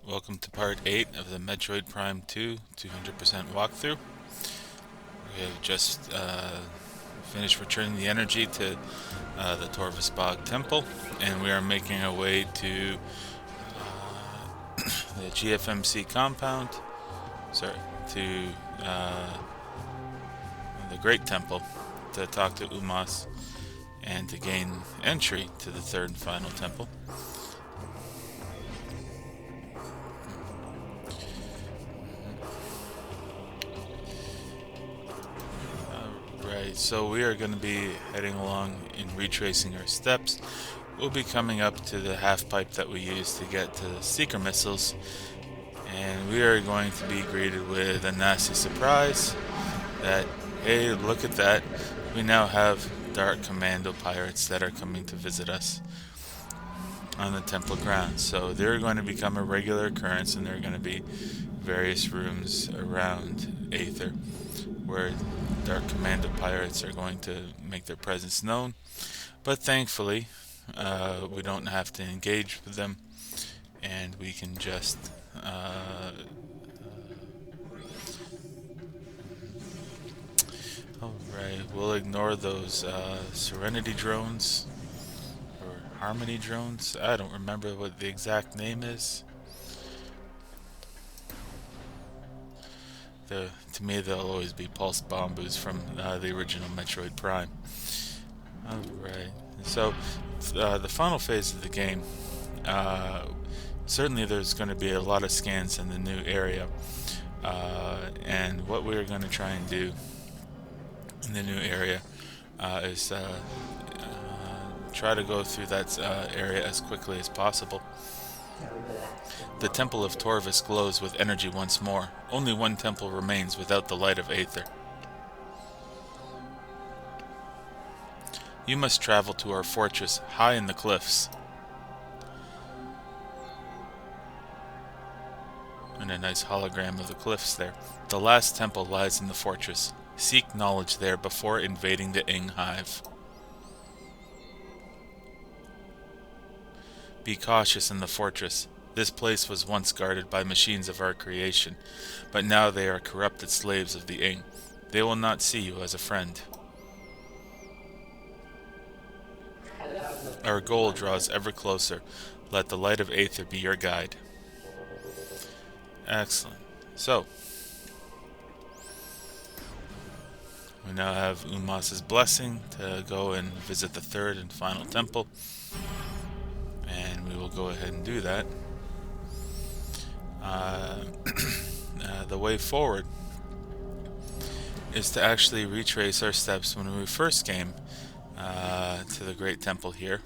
Welcome to part 8 of the Metroid Prime 2 200% walkthrough. We have just finished returning the energy to the Torvus Bog Temple, and we are making our way to the GFMC compound, to the Great Temple to talk to Umas and to gain entry to the third and final temple. Right, so we are going to be heading along and retracing our steps. We'll be coming up to the half pipe that we used to get to the seeker missiles, and we are going to be greeted with a nasty surprise that, hey, look at that, we now have Dark Commando pirates that are coming to visit us on the temple grounds. So they're going to become a regular occurrence, and there are going to be various rooms around Aether where Dark Commando pirates are going to make their presence known. But thankfully, we don't have to engage with them, and we can just alright, we'll ignore those Serenity drones or Harmony drones. I don't remember what the exact name is. To me, they'll always be pulsed bombus from the original Metroid Prime. Alright, so the final phase of the game, certainly there's going to be a lot of scans in the new area, and what we're going to try and do in the new area is try to go through that area as quickly as possible. The Temple of Torvus glows with energy once more. Only one temple remains without the light of Aether. You must travel to our fortress high in the cliffs. And a nice hologram of the cliffs there. The last temple lies in the fortress. Seek knowledge there before invading the Ing Hive. Be cautious in the fortress. This place was once guarded by machines of our creation, but now they are corrupted slaves of the Ing. They will not see you as a friend. Our goal draws ever closer. Let the light of Aether be your guide. Excellent. So, we now have Umas's blessing to go and visit the third and final temple, and we will go ahead and do that. The way forward is to actually retrace our steps when we first came to the Great Temple here.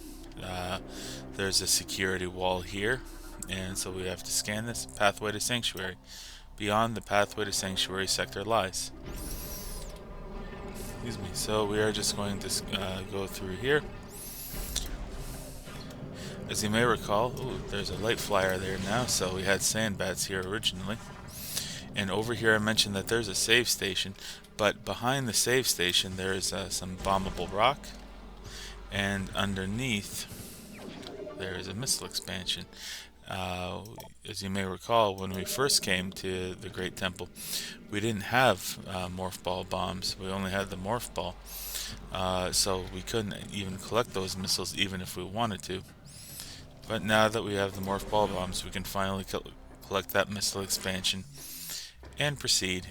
There's a security wall here, and so we have to scan this pathway to Sanctuary. Beyond the pathway to Sanctuary sector lies. Excuse me. So we are just going to go through here. As you may recall, there's a light flyer there now, so we had sandbats here originally. And over here I mentioned that there's a save station, but behind the save station there's some bombable rock, and underneath there is a missile expansion. As you may recall, when we first came to the Great Temple, we didn't have morph ball bombs. We only had the morph ball, so we couldn't even collect those missiles even if we wanted to. But now that we have the morph ball bombs, we can finally collect that missile expansion and proceed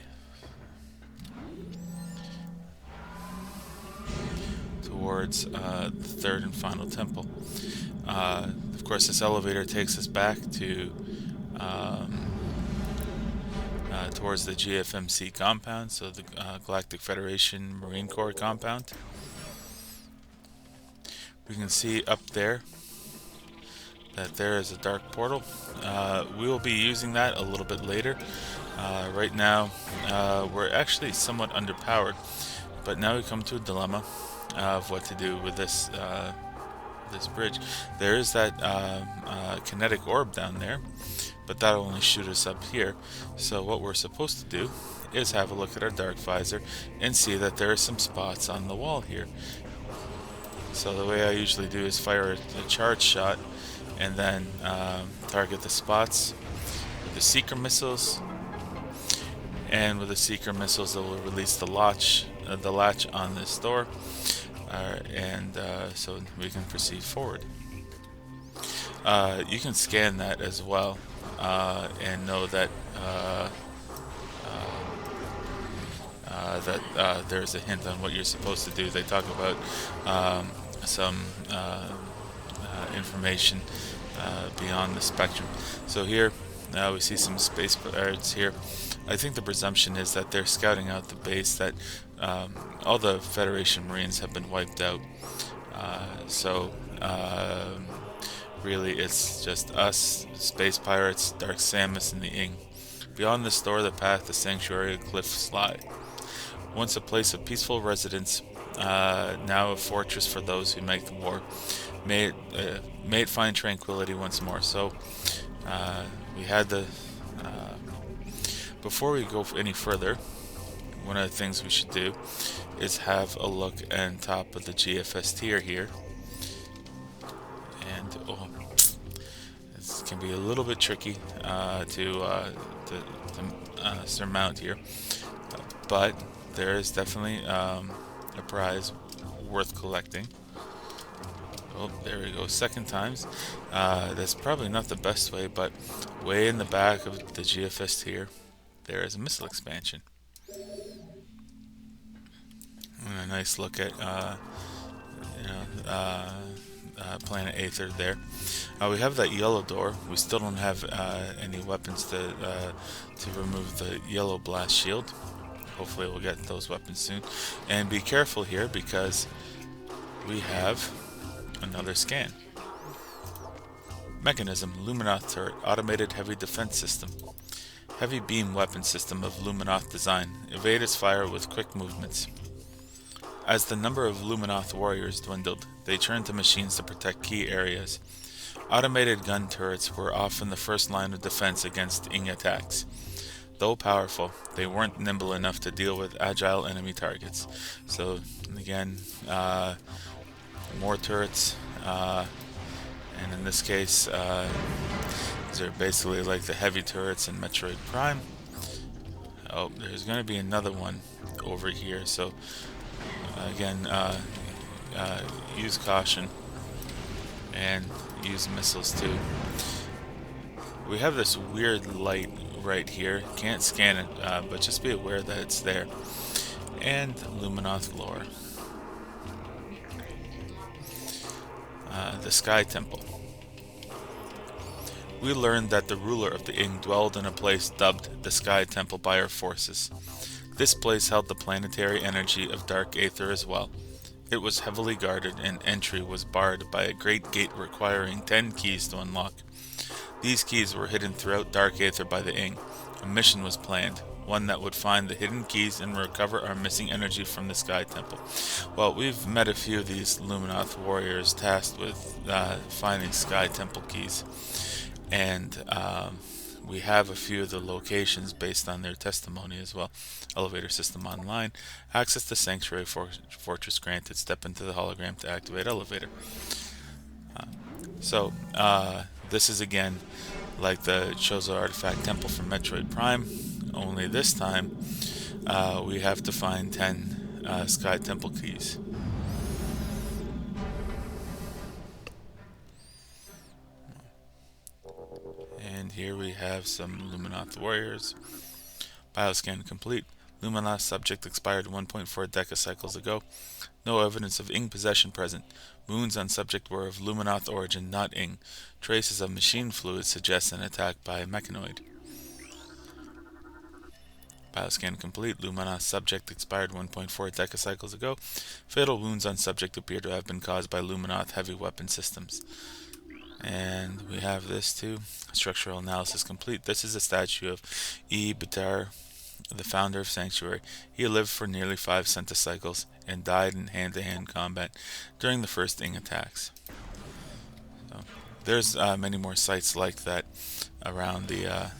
towards the third and final temple. Of course, this elevator takes us back to towards the GFMC compound, so the Galactic Federation Marine Corps compound. We can see up there that there is a dark portal. We will be using that a little bit later. Right now, we're actually somewhat underpowered, but now we come to a dilemma of what to do with this this bridge. There is that kinetic orb down there, but that'll only shoot us up here. So what we're supposed to do is have a look at our dark visor and see that there are some spots on the wall here. So the way I usually do is fire a charge shot and then target the spots the Seeker missiles, and with the Seeker missiles, it will release the latch on this door, so we can proceed forward. You can scan that as well, and know that there's a hint on what you're supposed to do. They talk about some information beyond the spectrum. So here we see some space pirates here. I think the presumption is that they're scouting out the base, that all the Federation Marines have been wiped out. Really it's just us, space pirates, Dark Samus, and the Ing. Beyond this door, the path to Sanctuary Cliffs lie. Once a place of peaceful residence, now a fortress for those who make the war. May it find tranquility once more. So we had the. Before we go any further, one of the things we should do is have a look on top of the GFS tier here. And this can be a little bit tricky to surmount here, but there is definitely a prize worth collecting. Oh, there we go, second times. That's probably not the best way, but way in the back of the GFS tier, there is a missile expansion. And a nice look at Planet Aether there. We have that yellow door. We still don't have any weapons to remove the yellow blast shield. Hopefully we'll get those weapons soon. And be careful here because we have another scan. Mechanism, Luminoth turret, automated heavy defense system. Heavy beam weapon system of Luminoth design. Evade its fire with quick movements. As the number of Luminoth warriors dwindled, they turned to machines to protect key areas. Automated gun turrets were often the first line of defense against Ing attacks. Though powerful, they weren't nimble enough to deal with agile enemy targets. So again, more turrets, and in this case, these are basically like the heavy turrets in Metroid Prime. Oh, there's going to be another one over here, so again, use caution and use missiles too. We have this weird light right here. Can't scan it, but just be aware that it's there. And Luminoth lore. The Sky Temple. We learned that the ruler of the Ing dwelled in a place dubbed the Sky Temple by our forces. This place held the planetary energy of Dark Aether as well. It was heavily guarded and entry was barred by a great gate requiring 10 keys to unlock. These keys were hidden throughout Dark Aether by the Ing. A mission was planned, one that would find the hidden keys and recover our missing energy from the Sky Temple. Well, we've met a few of these Luminoth warriors tasked with finding Sky Temple keys, and we have a few of the locations based on their testimony as well. Elevator system online. Access to Sanctuary Fortress granted. Step into the hologram to activate elevator. This is again like the Chozo Artifact Temple from Metroid Prime, only this time we have to find 10 Sky Temple keys. And here we have some Luminoth warriors. Bioscan complete. Luminoth subject expired 1.4 decacycles ago. No evidence of Ing possession present. Wounds on subject were of Luminoth origin, not Ing. Traces of machine fluid suggest an attack by a mechanoid. Bioscan complete. Luminoth subject expired 1.4 decacycles ago. Fatal wounds on subject appear to have been caused by Luminoth heavy weapon systems. And we have this too. Structural analysis complete. This is a statue of E. Batar, the founder of Sanctuary. He lived for nearly 5 centicycles and died in hand-to-hand combat during the first Ing attacks. So, there's many more sites like that around the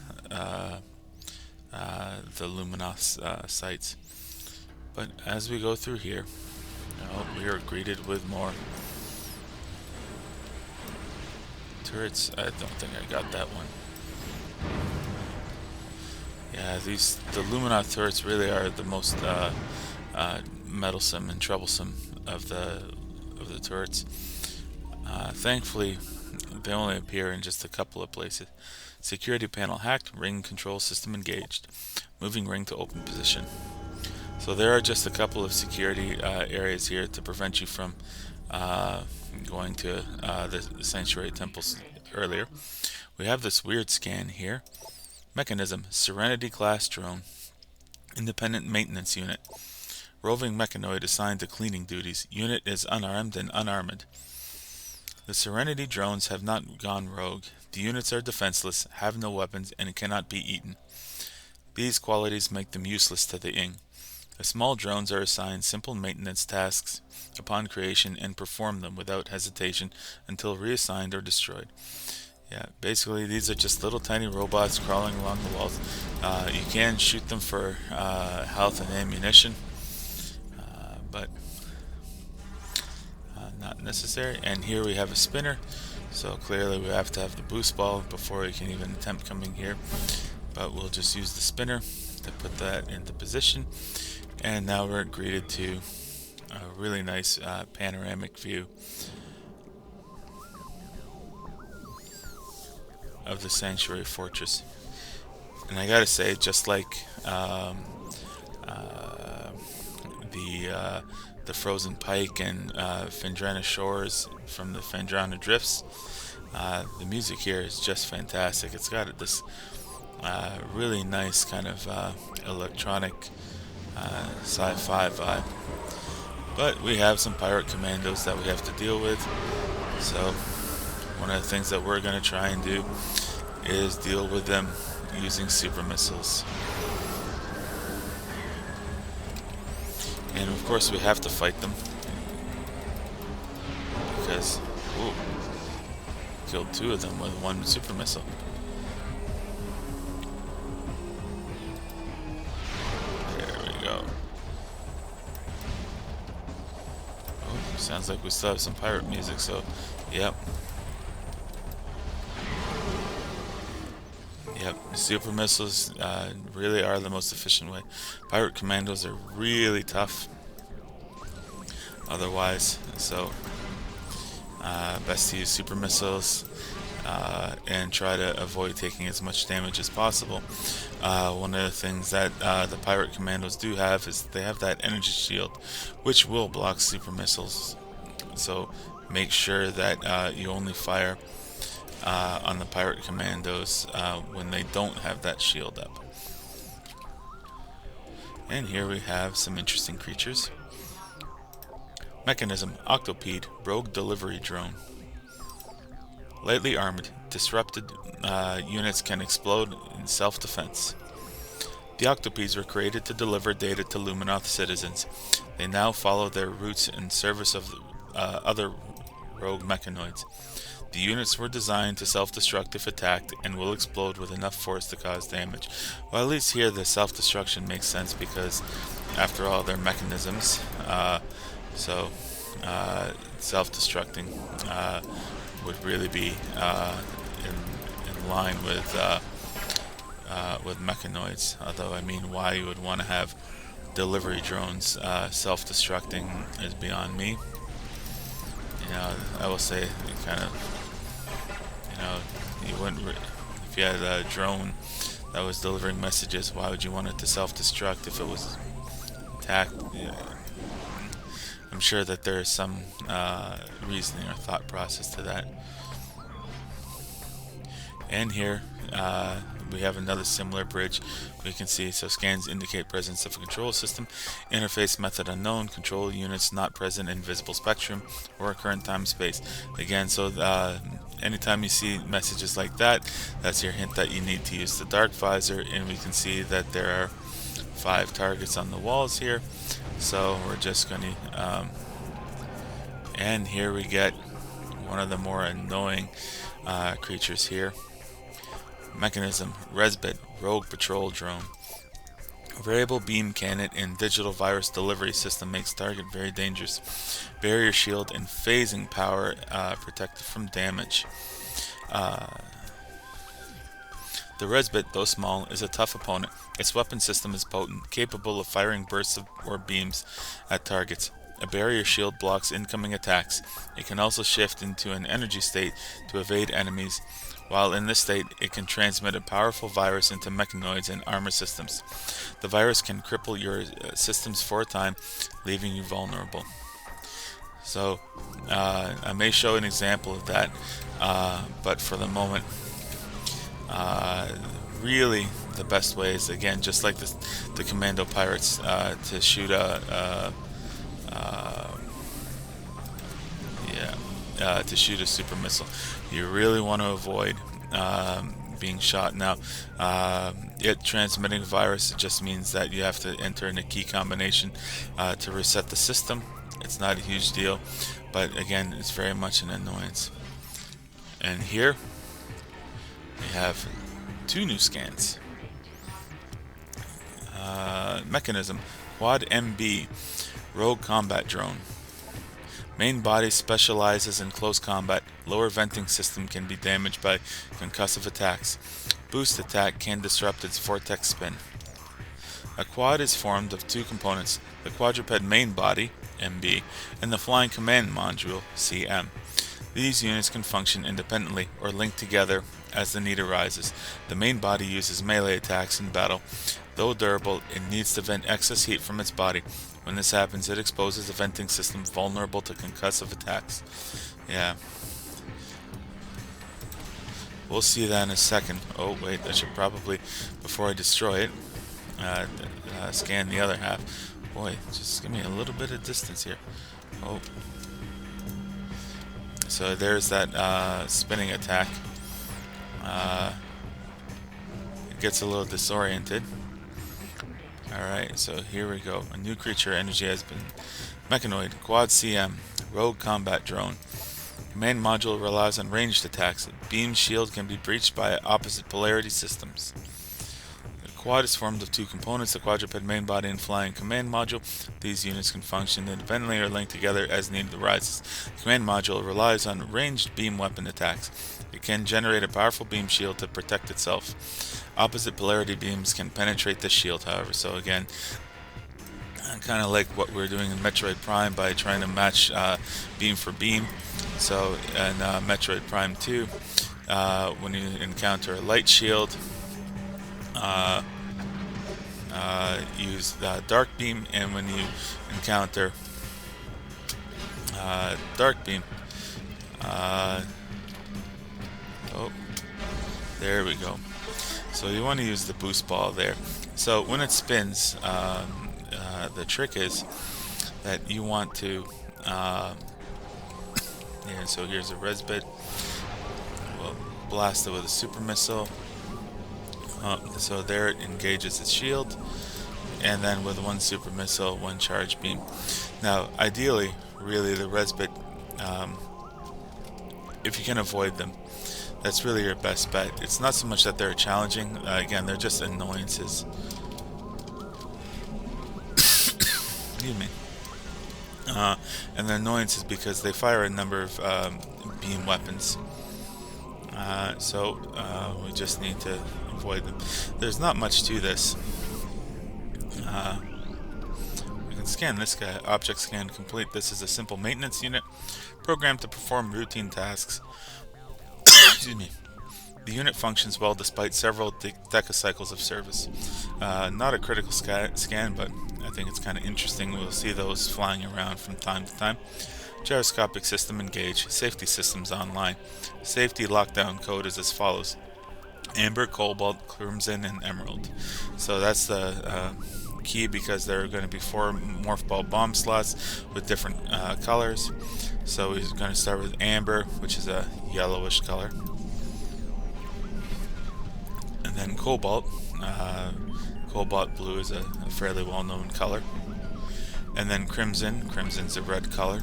Luminoth sites. But as we go through here, we are greeted with more turrets. I don't think I got that one. Yeah, the Luminoth turrets really are the most meddlesome and troublesome of the turrets. Thankfully, they only appear in just a couple of places. Security panel hacked, ring control system engaged. Moving ring to open position. So there are just a couple of security areas here to prevent you from uh, going to the sanctuary temples earlier. We have this weird scan here. Mechanism, Serenity class drone. Independent maintenance unit. Roving mechanoid assigned to cleaning duties. Unit is unarmed and unarmored. The Serenity drones have not gone rogue. The units are defenseless, have no weapons, and cannot be eaten. These qualities make them useless to the Ing. The small drones are assigned simple maintenance tasks upon creation and perform them without hesitation until reassigned or destroyed. Yeah, basically these are just little tiny robots crawling along the walls. You can shoot them for health and ammunition, but not necessary. And here we have a spinner, so clearly we have to have the boost ball before we can even attempt coming here. But we'll just use the spinner to put that into position. And now we're greeted to a really nice panoramic view of the Sanctuary Fortress. And I gotta say, just like the Frozen Pike and Phendrana Shores from the Phendrana Drifts, the music here is just fantastic. It's got this really nice kind of electronic sci-fi vibe. But we have some pirate commandos that we have to deal with, so one of the things that we're going to try and do is deal with them using super missiles. And of course we have to fight them because, ooh, killed two of them with one super missile. There we go. Oh, sounds like we still have some pirate music, so yep. Yep, super missiles really are the most efficient way. Pirate commandos are really tough otherwise, so best to use super missiles and try to avoid taking as much damage as possible. One of the things that the pirate commandos do have is they have that energy shield, which will block super missiles. So make sure that you only fire on the pirate commandos when they don't have that shield up. And here we have some interesting creatures. Mechanism, Octopede, rogue delivery drone. Lightly armored, disrupted units can explode in self-defense. The Octopedes were created to deliver data to Luminoth citizens. They now follow their routes in service of other rogue mechanoids. The units were designed to self-destruct if attacked and will explode with enough force to cause damage. Well, at least here the self-destruction makes sense because, after all, they're mechanisms. So self-destructing would really be in line with mechanoids. Although, I mean, why you would want to have delivery drones self-destructing is beyond me. You know, I will say, kind of, you know, you wouldn't if you had a drone that was delivering messages, why would you want it to self-destruct if it was attacked? Yeah. I'm sure that there is some reasoning or thought process to that. And here we have another similar bridge. We can see, so scans indicate presence of a control system. Interface method unknown. Control units not present in visible spectrum or current time space. Again, so anytime you see messages like that, that's your hint that you need to use the dark visor. And we can see that there are 5 targets on the walls here. So we're just going to, and here we get one of the more annoying creatures here. Mechanism, Resbit, rogue patrol drone. Variable beam cannon and digital virus delivery system makes target very dangerous. Barrier shield and phasing power protected from damage. The Resbit, though small, is a tough opponent. Its weapon system is potent, capable of firing bursts or beams at targets. A barrier shield blocks incoming attacks. It can also shift into an energy state to evade enemies. While in this state, it can transmit a powerful virus into mechanoids and armor systems. The virus can cripple your systems for a time, leaving you vulnerable. So, I may show an example of that, but for the moment, really the best way is, again, just like the Commando Pirates, to shoot to shoot a super missile. You really want to avoid being shot. Now, it transmitting a virus, it just means that you have to enter in a key combination to reset the system. It's not a huge deal, but again, it's very much an annoyance. And here we have two new scans. Mechanism, Quad MB, Rogue Combat Drone. Main body specializes in close combat. Lower venting system can be damaged by concussive attacks. Boost attack can disrupt its vortex spin. A quad is formed of two components, the quadruped main body, MB, and the flying command module, CM. These units can function independently or link together as the need arises. The main body uses melee attacks in battle. Though durable, it needs to vent excess heat from its body. When this happens, it exposes the venting system vulnerable to concussive attacks. Yeah. We'll see that in a second. Oh, wait, I should probably, before I destroy it, scan the other half. Boy, just give me a little bit of distance here. Oh. So there's that spinning attack. It gets a little disoriented. Alright, so here we go. A new creature energy has been mechanoid, Quad CM, Rogue Combat Drone. Command module relies on ranged attacks. Beam shield can be breached by opposite polarity systems. The quad is formed of two components, the quadruped main body and flying command module. These units can function independently or link together as need arises. The command module relies on ranged beam weapon attacks. It can generate a powerful beam shield to protect itself. Opposite polarity beams can penetrate the shield, however. So again, kind of like what we're doing in Metroid Prime by trying to match beam for beam. So in Metroid Prime 2, when you encounter a light shield, use dark beam, and when you encounter dark beam, oh, there we go. So you want to use the boost ball there. So when it spins, the trick is that you want to, yeah, so here's a res bit. We'll blast it with a super missile. So there it engages its shield, and then with one super missile, one charge beam. Now, ideally, really, the res bit, if you can avoid them, that's really your best bet. It's not so much that they're challenging. Again, they're just annoyances. Excuse me. And the annoyances because they fire a number of beam weapons. So we just need to avoid them. There's not much to this. We can scan this guy. Object scan complete. This is a simple maintenance unit programmed to perform routine tasks. Excuse me. The unit functions well despite several decacycles of service. Not a critical scan, but I think it's kind of interesting. We'll see those flying around from time to time. Gyroscopic system engaged. Safety systems online. Safety lockdown code is as follows: Amber, Cobalt, Crimson, and Emerald. So that's the key, because there are going to be 4 morph ball bomb slots with different colors. So we're going to start with Amber, which is a yellowish color, and then Cobalt. Cobalt blue is a fairly well-known color, and then Crimson. Crimson's a red color,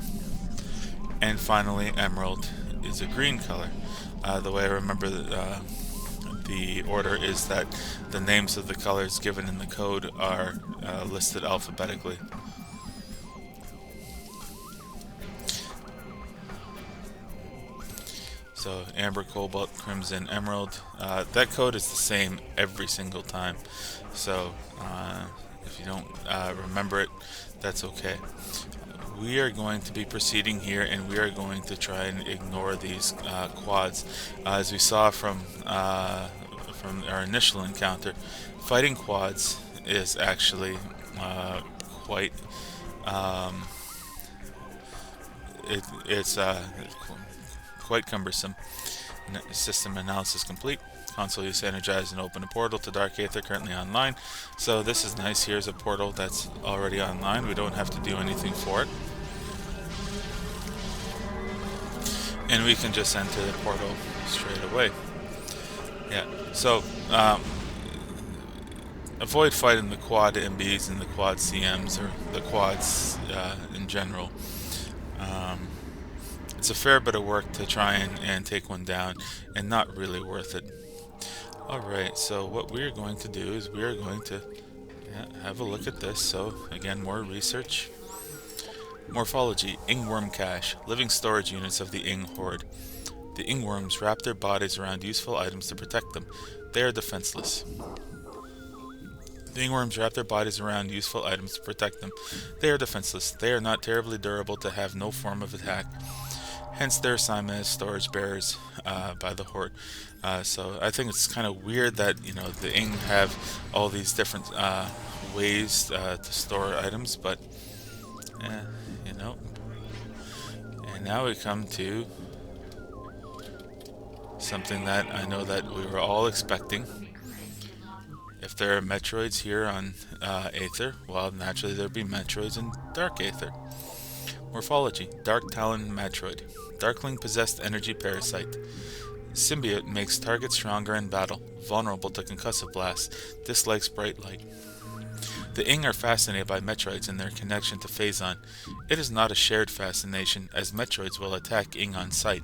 and finally Emerald is a green color. The way I remember the order is that the names of the colors given in the code are listed alphabetically. So amber, cobalt, crimson, emerald. That code is the same every single time. So if you don't remember it, that's okay. We are going to be proceeding here, and we are going to try and ignore these quads. As we saw from our initial encounter, fighting quads is actually quite it's quite cumbersome. System analysis complete. Console use energized and open a portal to Dark Aether currently online. So this is nice. Here's a portal that's already online. We don't have to do anything for it. And we can just enter the portal straight away. Yeah. So avoid fighting the quad MBs and the quad CMs, or the quads in general. It's a fair bit of work to try and take one down, and not really worth it. Alright, so what we're going to do is we're going to have a look at this. So again, more research. Morphology: Ingworm cache, living storage units of the Ing horde. The Ingworms wrap their bodies around useful items to protect them. They are defenseless. The Ingworms wrap their bodies around useful items to protect them. They are defenseless. They are not terribly durable to have no form of attack. Hence their assignment as storage bearers by the Horde. So I think it's kind of weird that the Ing have all these different ways to store items, but And now we come to something that I know that we were all expecting. If there are Metroids here on Aether, well, naturally there'll be Metroids in Dark Aether. Morphology: Dark Talon Metroid. Darkling possessed energy parasite. Symbiote makes target stronger in battle, vulnerable to concussive blasts, dislikes bright light. The Ing are fascinated by Metroids and their connection to Phazon. It is not a shared fascination, as Metroids will attack Ing on sight.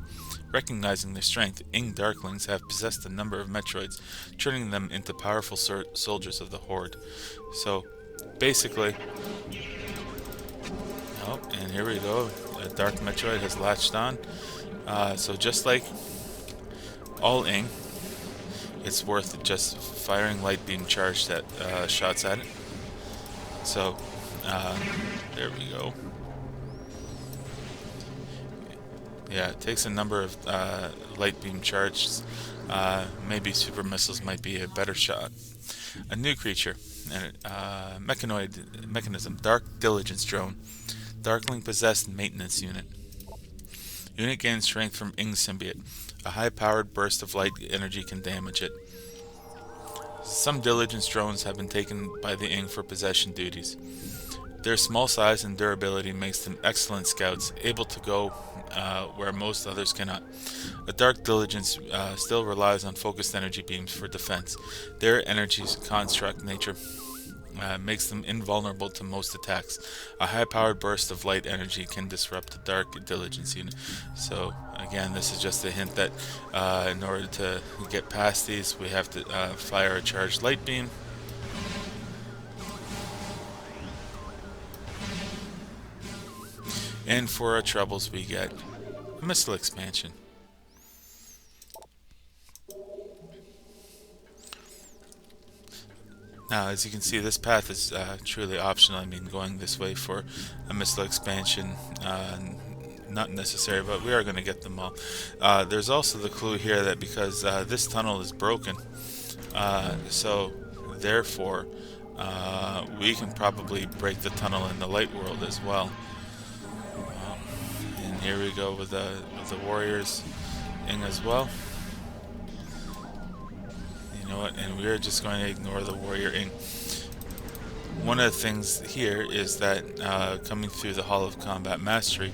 Recognizing their strength, Ing Darklings have possessed a number of Metroids, turning them into powerful soldiers of the Horde. So, basically... Oh, and here we go. A Dark Metroid has latched on. So just like all Ing, it's worth just firing light beam charged shots at it. So, there we go. Yeah, it takes a number of light beam charges. Maybe super missiles might be a better shot. A new creature, mechanoid mechanism, Dark Diligence Drone, Darkling possessed maintenance unit. Unit gains strength from Ing symbiote. A high-powered burst of light energy can damage it. Some diligence drones have been taken by the Ing for possession duties. Their small size and durability makes them excellent scouts, able to go where most others cannot. A Dark Diligence still relies on focused energy beams for defense. Their energy's construct nature makes them invulnerable to most attacks. A high-powered burst of light energy can disrupt the Dark Diligence unit. So again, this is just a hint that in order to get past these, we have to fire a charged light beam. And for our troubles, we get a missile expansion. Now, as you can see, this path is truly optional. I mean, going this way for a missile expansion, not necessary, but we are going to get them all. There's also the clue here that because this tunnel is broken, so therefore we can probably break the tunnel in the light world as well. And here we go with the warriors Ing as well. You know what, and we're just going to ignore the warrior Ing. One of the things here is that coming through the Hall of Combat Mastery,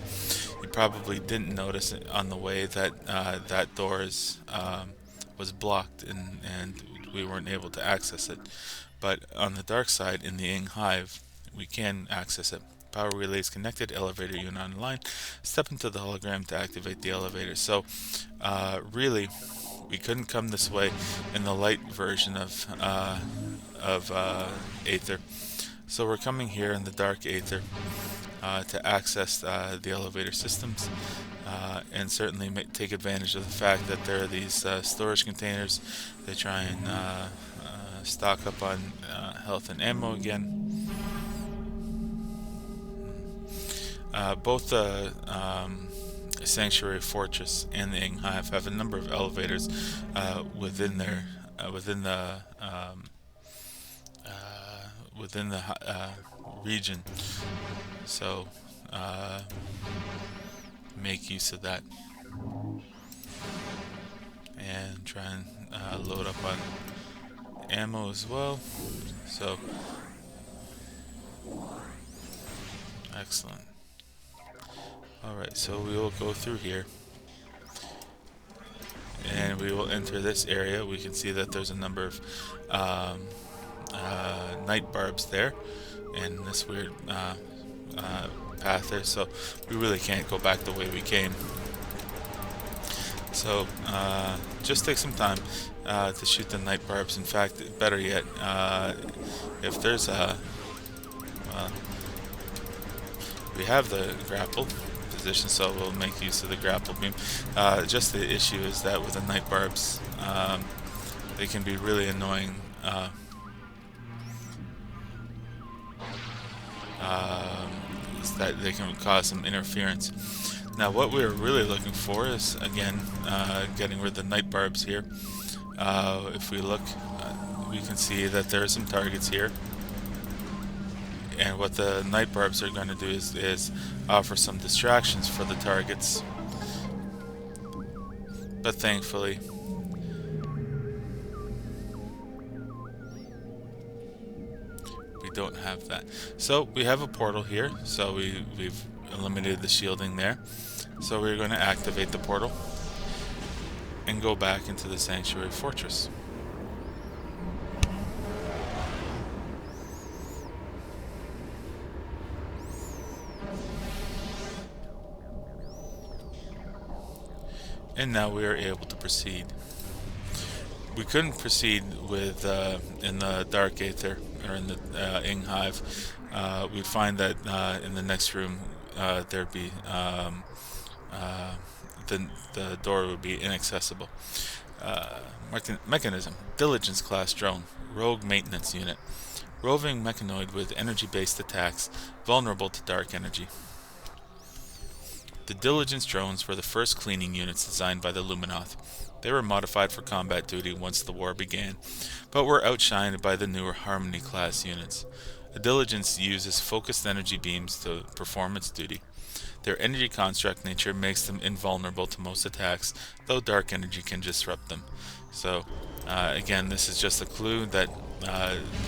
you probably didn't notice on the way that that door was blocked and we weren't able to access it. But on the dark side, in the Ing Hive, we can access it. Power relays connected, elevator unit online. Step into the hologram to activate the elevator. So, really, we couldn't come this way in the light version of Aether. So we're coming here in the Dark Aether to access the elevator systems. and certainly take advantage of the fact that there are these storage containers. They try and stock up on health and ammo again. Both the Sanctuary Fortress and the Ing Hive have a number of elevators within their within the region, so make use of that and try and load up on ammo as well. So excellent. Alright, so we will go through here and we will enter this area. We can see that there's a number of night barbs there and this weird path there, so we really can't go back the way we came. So just take some time to shoot the night barbs. In fact, better yet, if there's a we have the grapple position, so we'll make use of the grapple beam. Just the issue is that with the night barbs, they can be really annoying. Is that they can cause some interference. Now what we're really looking for is, again, getting rid of the night barbs here. If we look, we can see that there are some targets here. And what the night barbs are going to do is offer some distractions for the targets. But thankfully, we don't have that. So we have a portal here, so we've eliminated the shielding there. So we're going to activate the portal and go back into the Sanctuary Fortress. And now we are able to proceed. We couldn't proceed with in the Dark Aether or in the Ing Hive. We'd find that in the next room there'd be the door would be inaccessible. Mechanism: Diligence class drone, rogue maintenance unit, roving mechanoid with energy-based attacks, vulnerable to dark energy. The Diligence drones were the first cleaning units designed by the Luminoth. They were modified for combat duty once the war began, but were outshined by the newer Harmony class units. A Diligence uses focused energy beams to perform its duty. Their energy construct nature makes them invulnerable to most attacks, though dark energy can disrupt them. So, again, this is just a clue that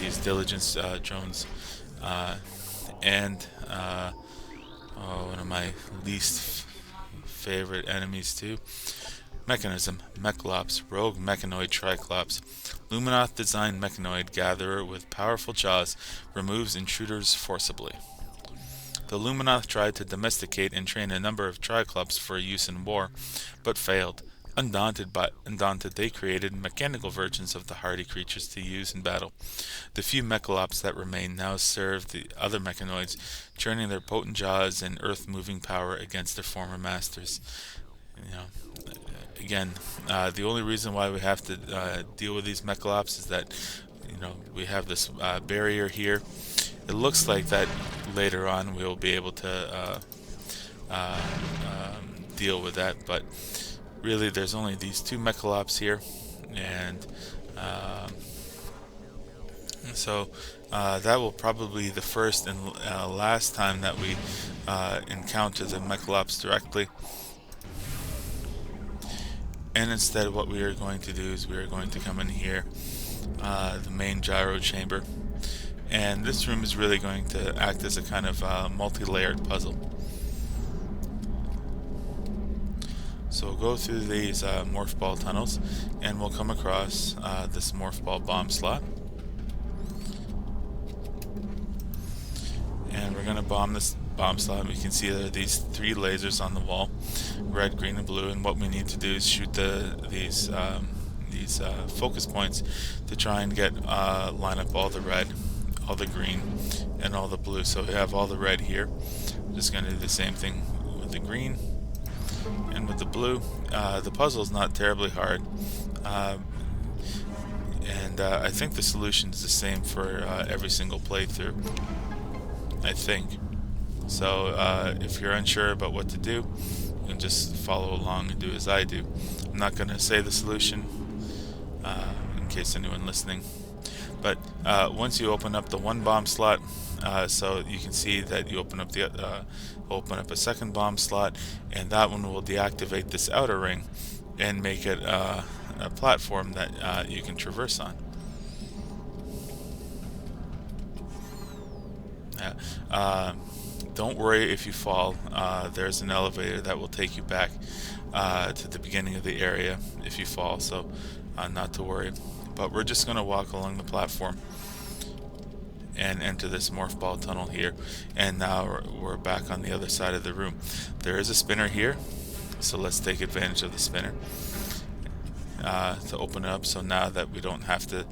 these Diligence drones and one of my least favorite enemies too. Mechanism: Mechlops, rogue mechanoid Triclops. Luminoth designed mechanoid gatherer with powerful jaws, removes intruders forcibly. The Luminoth tried to domesticate and train a number of Triclops for use in war, but failed. Undaunted, they created mechanical versions of the hardy creatures to use in battle. The few Mechalops that remain now serve the other mechanoids, churning their potent jaws and earth-moving power against their former masters. You know, again, the only reason why we have to deal with these Mechalops is that, you know, we have this barrier here. It looks like that later on we'll be able to deal with that, but really there's only these two Mechalops here, and so that will probably be the first and last time that we encounter the Mechalops directly. And instead what we are going to do is we are going to come in here, the main gyro chamber, and this room is really going to act as a kind of multi-layered puzzle. So we'll go through these morph ball tunnels and we'll come across this morph ball bomb slot, and we're going to bomb this bomb slot. We can see there are these three lasers on the wall, red, green, and blue, and what we need to do is shoot these focus points to try and get line up all the red, all the green, and all the blue. So we have all the red here. I'm just going to do the same thing with the green. And with the blue, the puzzle is not terribly hard. Uh, and I think the solution is the same for every single playthrough, I think. So if you're unsure about what to do, you can just follow along and do as I do. I'm not going to say the solution in case anyone listening. But once you open up the one bomb slot, so you can see that you open up a second bomb slot, and that one will deactivate this outer ring and make it a platform that you can traverse on. Don't worry if you fall. There's an elevator that will take you back to the beginning of the area if you fall, so not to worry. But we're just going to walk along the platform and enter this morph ball tunnel here, and now we're back on the other side of the room. There is a spinner here, so let's take advantage of the spinner to open it up, so now that we don't have to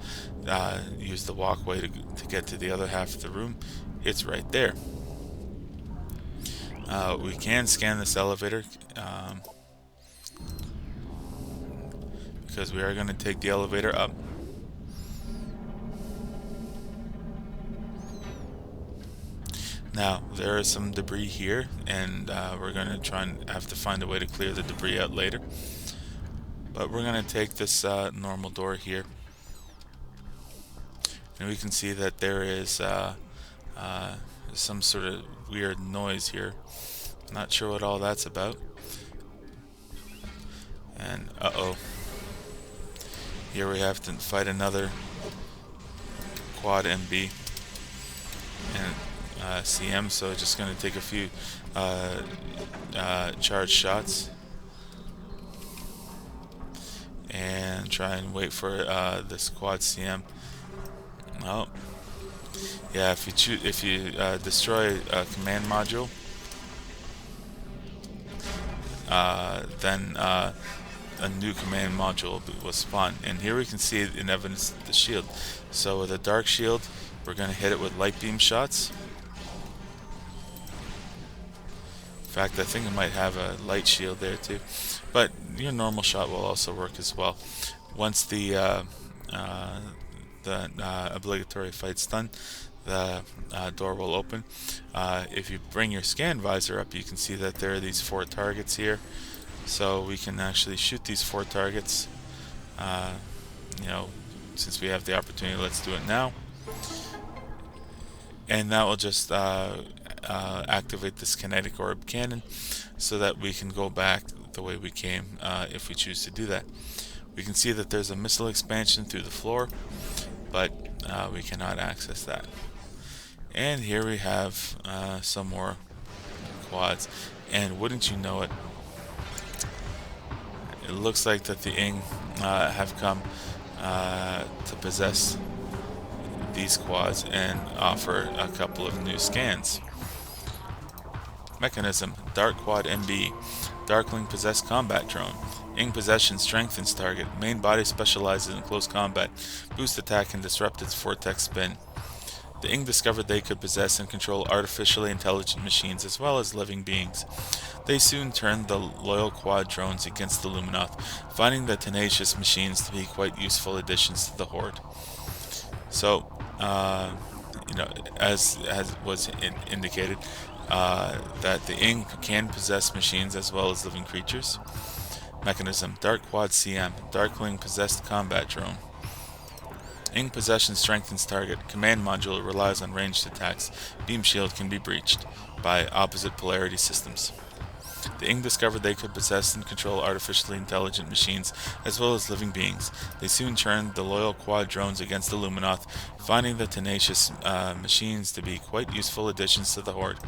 use the walkway to get to the other half of the room, it's right there. We can scan this elevator because we are going to take the elevator up. Now, there is some debris here, and we're going to try and have to find a way to clear the debris out later. But we're going to take this normal door here, and we can see that there is some sort of weird noise here. Not sure what all that's about. And uh-oh. Here we have to fight another quad MB and CM, so just going to take a few charge shots and try and wait for this quad CM. Oh, yeah. If you destroy a command module, then a new command module will spawn. And here we can see in evidence the shield. So with a dark shield, we're going to hit it with light beam shots. In fact, I think it might have a light shield there too, but your normal shot will also work as well. Once the obligatory fight's done, the door will open. If you bring your scan visor up, you can see that there are these 4 targets here, so we can actually shoot these 4 targets. Since we have the opportunity, let's do it now. And that will just activate this kinetic orb cannon so that we can go back the way we came if we choose to do that. We can see that there's a missile expansion through the floor, but we cannot access that. And here we have some more quads, and wouldn't you know it, it looks like that the Ing have come to possess these quads and offer a couple of new scans. Mechanism: Dark Quad MB, Darkling possessed combat drone. Ing possession strengthens target. Main body specializes in close combat. Boost attack and disrupt its vortex spin. The Ing discovered they could possess and control artificially intelligent machines as well as living beings. They soon turned the loyal quad drones against the Luminoth, finding the tenacious machines to be quite useful additions to the Horde. So, as was indicated, that the Ing can possess machines as well as living creatures. Mechanism: Dark Quad CM, Darkling possessed combat drone. Ing possession strengthens target. Command module relies on ranged attacks. Beam shield can be breached by opposite polarity systems. The Ing discovered they could possess and control artificially intelligent machines as well as living beings. They soon turned the loyal quad drones against the Luminoth, finding the tenacious machines to be quite useful additions to the Horde.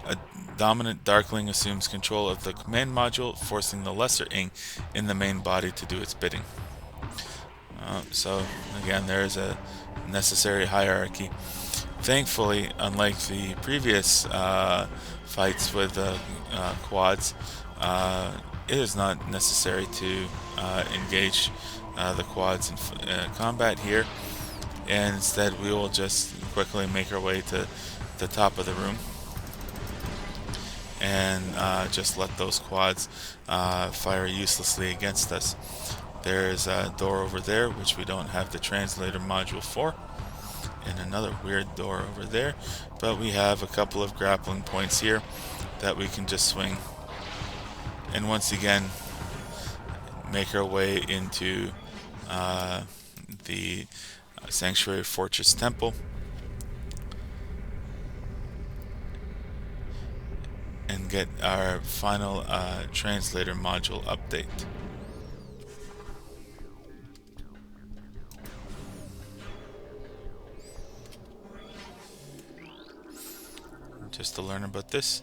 A dominant Darkling assumes control of the command module, forcing the lesser Ing in the main body to do its bidding. So again, there is a necessary hierarchy. Thankfully, unlike the previous fights with quads, it is not necessary to engage the quads in combat here, and instead we will just quickly make our way to the top of the room. and just let those quads fire uselessly against us. There's a door over there, which we don't have the translator module for, and another weird door over there, but we have a couple of grappling points here that we can just swing, and once again make our way into the Sanctuary Fortress Temple, and get our final translator module update. Just to learn about this,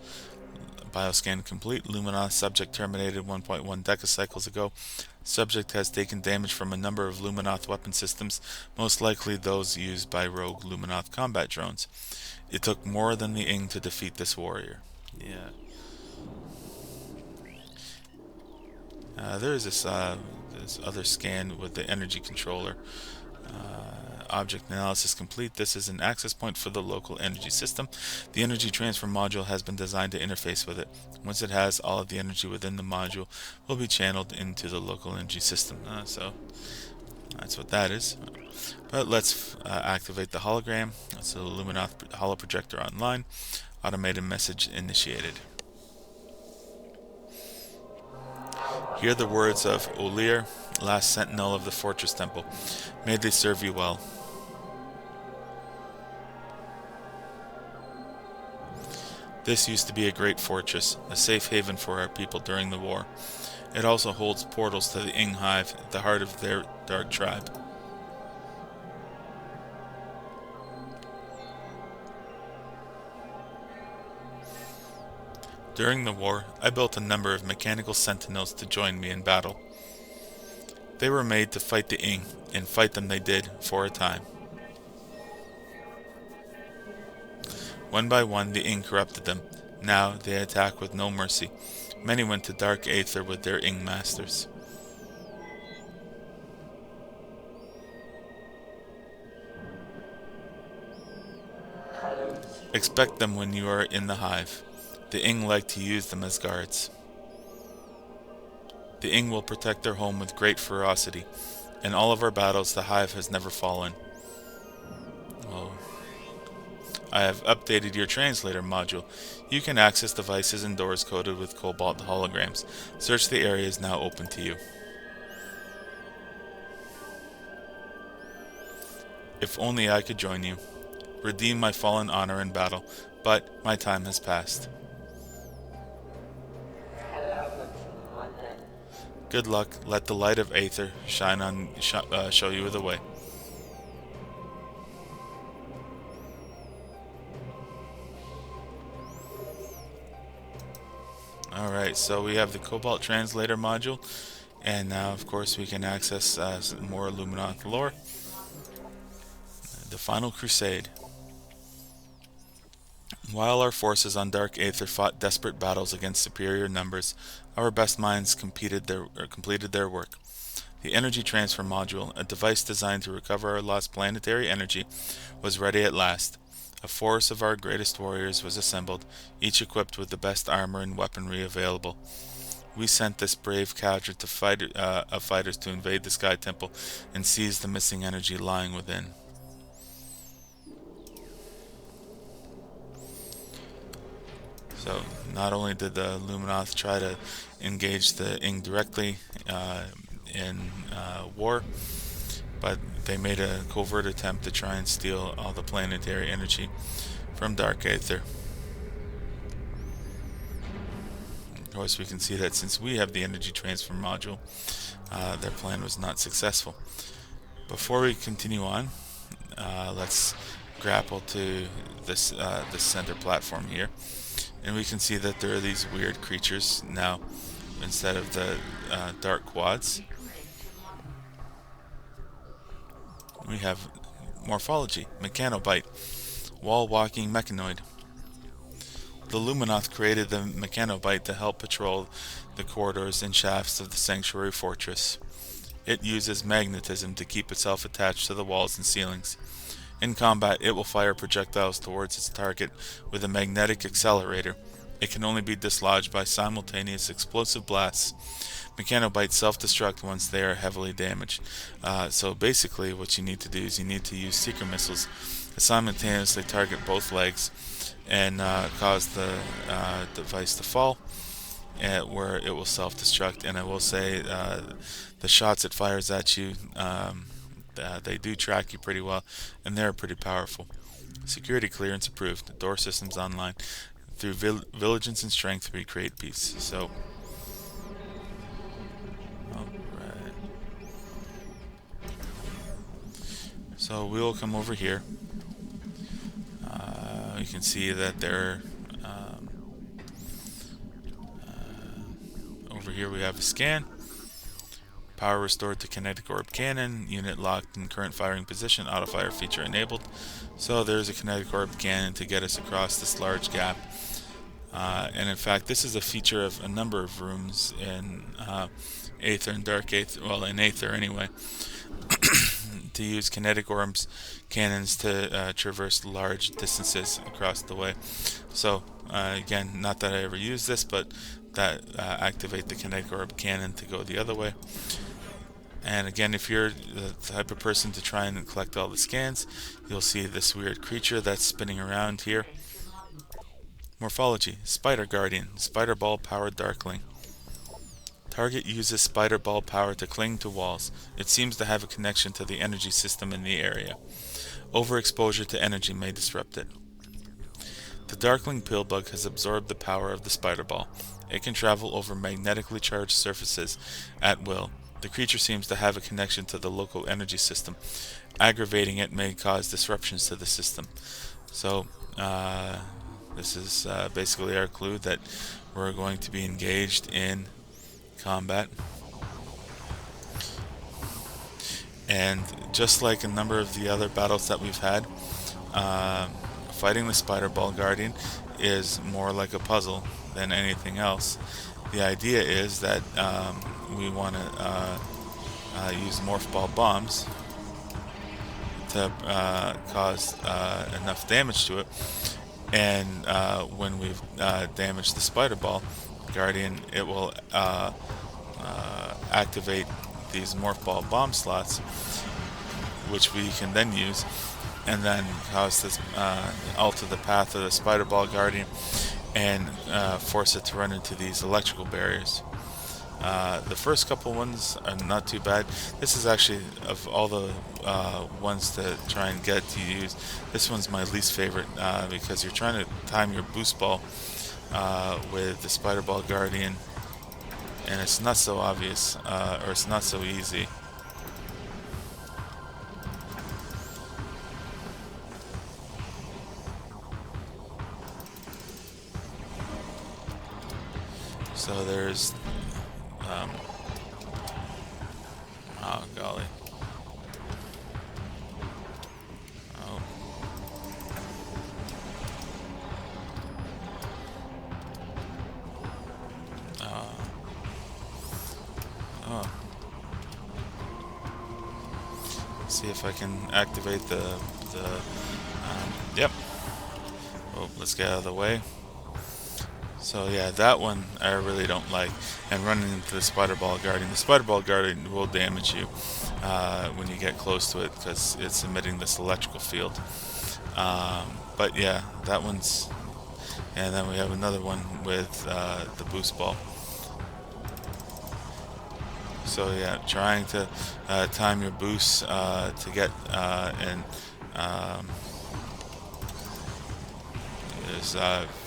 bioscan complete. Luminoth subject terminated 1.1 decacycles ago. Subject has taken damage from a number of Luminoth weapon systems, most likely those used by rogue Luminoth combat drones. It took more than the Ing to defeat this warrior. Yeah. There is this other scan with the energy controller. Object analysis complete. This is an access point for the local energy system. The energy transfer module has been designed to interface with it. Once it has, all of the energy within the module will be channeled into the local energy system. So that's what that is. But let's activate the hologram. That's the Luminoth holo projector online. Automated message initiated. Hear the words of Olir, last sentinel of the fortress temple. May they serve you well. This used to be a great fortress, a safe haven for our people during the war. It also holds portals to the Ing Hive, the heart of their dark tribe. During the war, I built a number of mechanical sentinels to join me in battle. They were made to fight the Ing, and fight them they did, for a time. One by one, the Ing corrupted them. Now they attack with no mercy. Many went to Dark Aether with their Ing masters. Expect them when you are in the hive. The Ing like to use them as guards. The Ing will protect their home with great ferocity. In all of our battles, the hive has never fallen. Well, I have updated your translator module. You can access devices and doors coded with Cobalt holograms. Search the area is now open to you. If only I could join you. Redeem my fallen honor in battle, but my time has passed. Good luck. Let the light of Aether shine on, show you the way. Alright, so we have the Cobalt Translator module, and now of course we can access more Luminoth lore. The Final Crusade. While our forces on Dark Aether fought desperate battles against superior numbers, our best minds completed their work. The Energy Transfer Module, a device designed to recover our lost planetary energy, was ready at last. A force of our greatest warriors was assembled, each equipped with the best armor and weaponry available. We sent this brave cadre of fighters to invade the Sky Temple and seize the missing energy lying within. So, not only did the Luminoth try to engage the Ing directly in war, but they made a covert attempt to try and steal all the planetary energy from Dark Aether. Of course, we can see that since we have the energy transfer module, their plan was not successful. Before we continue on, let's grapple to this center platform here. And we can see that there are these weird creatures now instead of the dark quads. We have morphology, mechanobite, wall-walking mechanoid. The Luminoth created the mechanobite to help patrol the corridors and shafts of the Sanctuary Fortress. It uses magnetism to keep itself attached to the walls and ceilings. In combat, it will fire projectiles towards its target with a magnetic accelerator. It can only be dislodged by simultaneous explosive blasts. Mechanobites self-destruct once they are heavily damaged. So basically what you need to do is you need to use seeker missiles to simultaneously target both legs and cause the device to fall, where it will self-destruct. And I will say the shots it fires at you, they do track you pretty well, and they're pretty powerful. Security clearance approved. Door systems online. Through vigilance and strength, we create peace. So, alright. So we'll come over here. You can see that they're over here. We have a scan. Power restored to kinetic orb cannon. Unit locked in current firing position. Auto fire feature enabled. So there's a kinetic orb cannon to get us across this large gap. And in fact, this is a feature of a number of rooms in Aether and Dark Aether. Well, in Aether anyway. To use kinetic orbs cannons to traverse large distances across the way. So again, not that I ever use this, but that activate the kinetic orb cannon to go the other way. And again, if you're the type of person to try and collect all the scans, you'll see this weird creature that's spinning around here. Morphology: Spider Guardian, Spider Ball powered Darkling. Target uses spider ball power to cling to walls. It seems to have a connection to the energy system in the area. Overexposure to energy may disrupt it. The Darkling Pillbug has absorbed the power of the spider ball. It can travel over magnetically charged surfaces at will. The creature seems to have a connection to the local energy system. Aggravating it may cause disruptions to the system. So, this is basically our clue that we're going to be engaged in combat. And just like a number of the other battles that we've had, fighting the Spider Ball Guardian is more like a puzzle than anything else. The idea is that we want to use morph ball bombs to cause enough damage to it, and when we've damaged the Spider Ball Guardian, it will activate these morph ball bomb slots, which we can then use, and then cause this alter the path of the Spider Ball Guardian and force it to run into these electrical barriers. The first couple ones are not too bad. This is actually, of all the ones to try and get to use, this one's my least favorite because you're trying to time your boost ball with the Spider Ball Guardian, and it's not so obvious, or it's not so easy. So there's oh golly. Oh. Oh. Let's see if I can activate the yep. Oh, let's get out of the way. So yeah, that one I really don't like. And running into the Spider Ball Guardian. The Spider Ball Guardian will damage you when you get close to it because it's emitting this electrical field. But yeah, that one's... And then we have another one with the boost ball. So yeah, trying to time your boosts to get is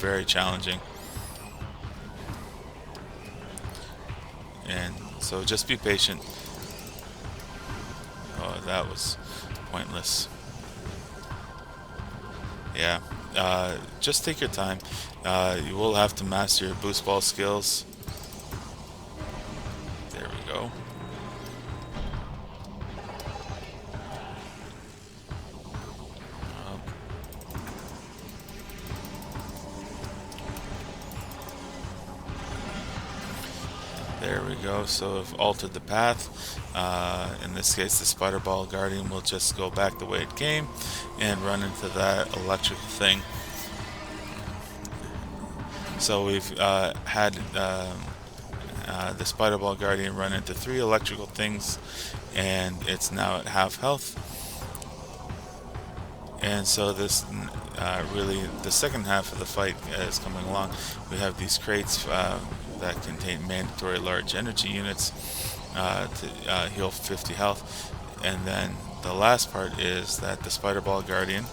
very challenging. And so just be patient. Oh, that was pointless. Yeah, just take your time. You will have to master your boost ball skills. There we go. There we go, so I've altered the path. In this case, the Spider Ball Guardian will just go back the way it came and run into that electrical thing. So we've had the Spider Ball Guardian run into 3 electrical things, and it's now at half health. And so this really, the second half of the fight is coming along. We have these crates that contain mandatory large energy units to heal 50 health. And then the last part is that the Spider Ball Guardian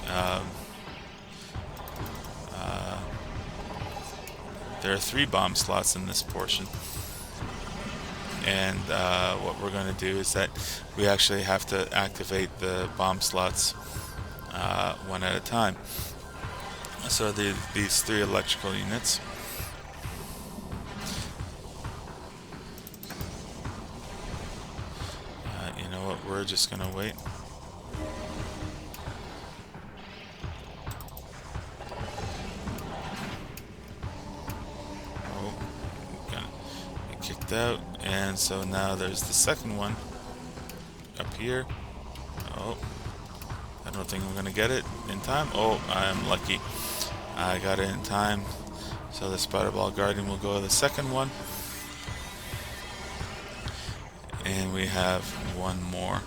um, uh, there are 3 bomb slots in this portion. And what we're going to do is that we actually have to activate the bomb slots one at a time. So these 3 electrical units. You know what? We're just gonna wait. Oh, gonna get kicked out, and so now there's the second one up here. Oh, I don't think I'm gonna get it in time. Oh, I'm lucky. I got it in time. So the Spider Ball Guardian will go to the second one. And we have one more.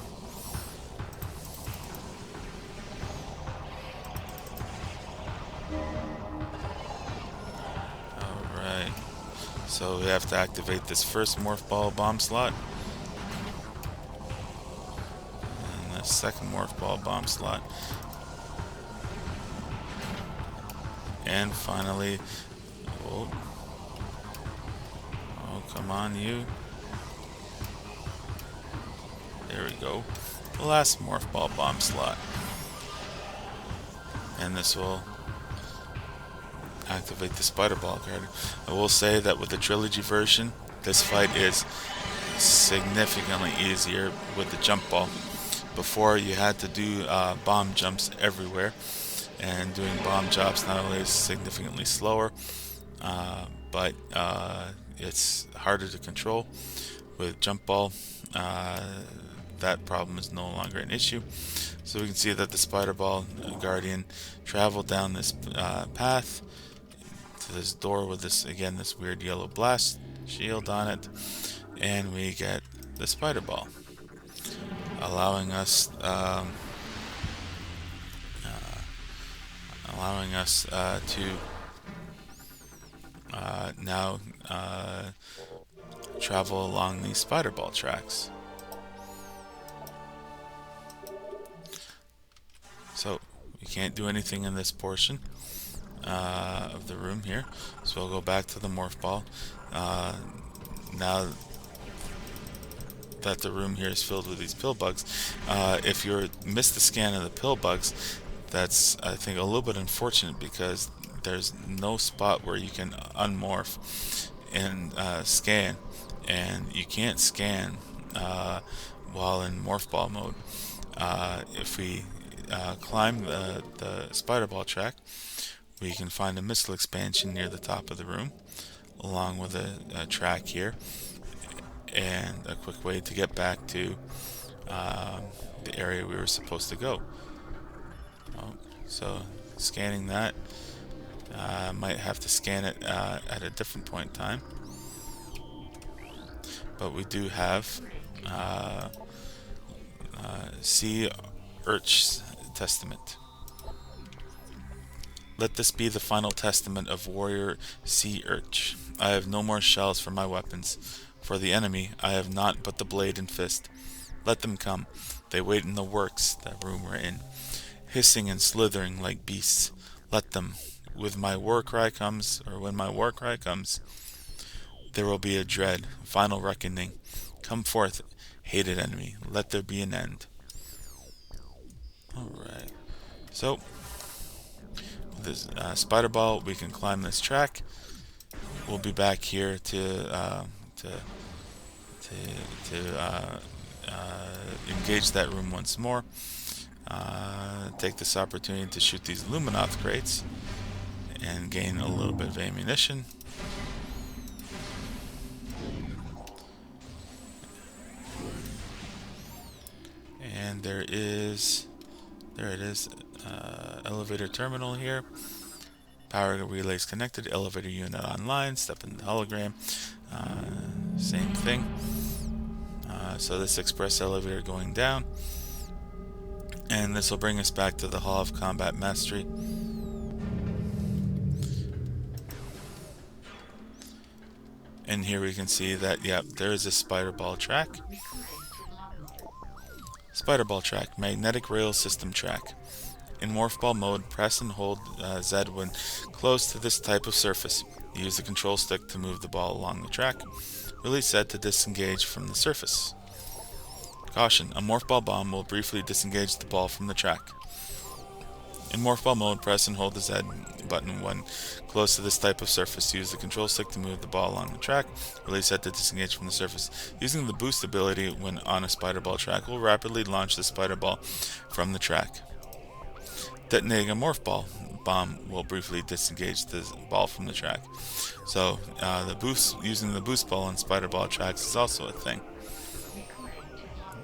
Alright. So we have to activate this first Morph Ball bomb slot. And the second Morph Ball bomb slot. And finally... Oh, come on, you. There we go. The last Morph Ball bomb slot. And this will activate the Spider Ball card. I will say that with the Trilogy version, this fight is significantly easier with the jump ball. Before, you had to do bomb jumps everywhere, and doing bomb jumps not only is significantly slower, but it's harder to control. With jump ball, that problem is no longer an issue. So we can see that the Spider Ball Guardian traveled down this path to this door with this, again, this weird yellow blast shield on it, and we get the Spider Ball, allowing us to now travel along these Spider Ball tracks. So we can't do anything in this portion of the room here, so we'll go back to the Morph Ball. Now that the room here is filled with these pill bugs, if you missed the scan of the pill bugs, that's, I think, a little bit unfortunate, because there's no spot where you can unmorph and scan, and you can't scan while in Morph Ball mode. If we climb the Spider Ball track, we can find a missile expansion near the top of the room, along with a track here, and a quick way to get back to the area we were supposed to go. So scanning that, might have to scan it at a different point in time, but we do have Sea Urch's Testament. Let this be the final testament of warrior Sea Urch. I have no more shells for my weapons. For the enemy, I have naught but the blade and fist. Let them come. They wait in the works, that room we're in, hissing and slithering like beasts. Let them. With my war cry comes, or when my war cry comes, there will be a dread, final reckoning. Come forth, hated enemy. Let there be an end. Alright. So, with this Spider Ball, we can climb this track. We'll be back here to engage that room once more. Take this opportunity to shoot these Luminoth crates and gain a little bit of ammunition. And there it is, elevator terminal here. Power relays connected. Elevator unit online. Step in the hologram. Same thing. So this express elevator going down. And this will bring us back to the Hall of Combat Mastery. And here we can see that, yep, there is a spider ball track. Spider ball track, magnetic rail system track. In morph ball mode, press and hold Z when close to this type of surface. Use the control stick to move the ball along the track. Release Z to disengage from the surface. Caution, a morph ball bomb will briefly disengage the ball from the track. In morph ball mode, press and hold the Z button when close to this type of surface. Use the control stick to move the ball along the track. Release Z to disengage from the surface. Using the boost ability when on a spider ball track will rapidly launch the spider ball from the track. Detonating a morph ball bomb will briefly disengage the ball from the track. So using the boost ball on spider ball tracks is also a thing.